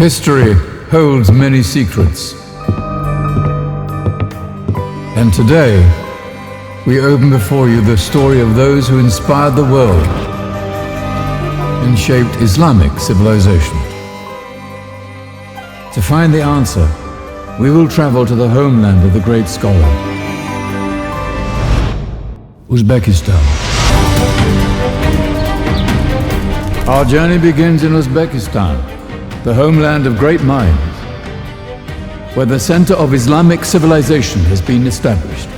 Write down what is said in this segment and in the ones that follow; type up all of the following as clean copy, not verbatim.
History holds many secrets. And today, we open before you the story of those who inspired the world and shaped Islamic civilization. To find the answer, we will travel to the homeland of the great scholar, Uzbekistan. Our journey begins in Uzbekistan, the homeland of great minds, where the center of Islamic civilization has been established.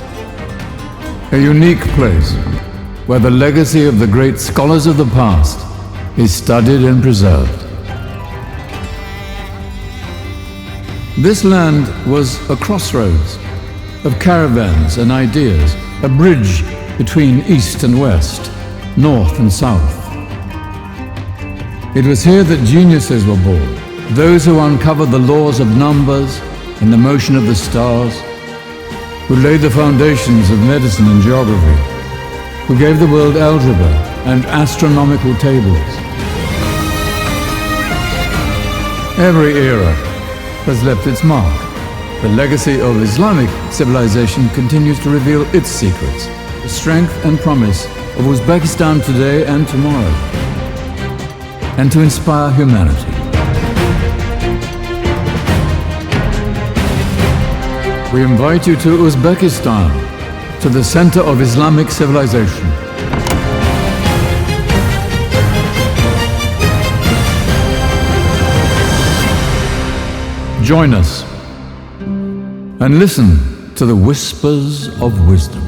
A unique place where the legacy of the great scholars of the past is studied and preserved. This land was a crossroads of caravans and ideas, a bridge between East and West, North and South. It was here that geniuses were born, those who uncovered the laws of numbers and the motion of the stars, who laid the foundations of medicine and geography, who gave the world algebra and astronomical tables. Every era has left its mark. The legacy of Islamic civilization continues to reveal its secrets, the strength and promise of Uzbekistan today and tomorrow, and to inspire humanity. We invite you to Uzbekistan, to the center of Islamic civilization. Join us and listen to the whispers of wisdom.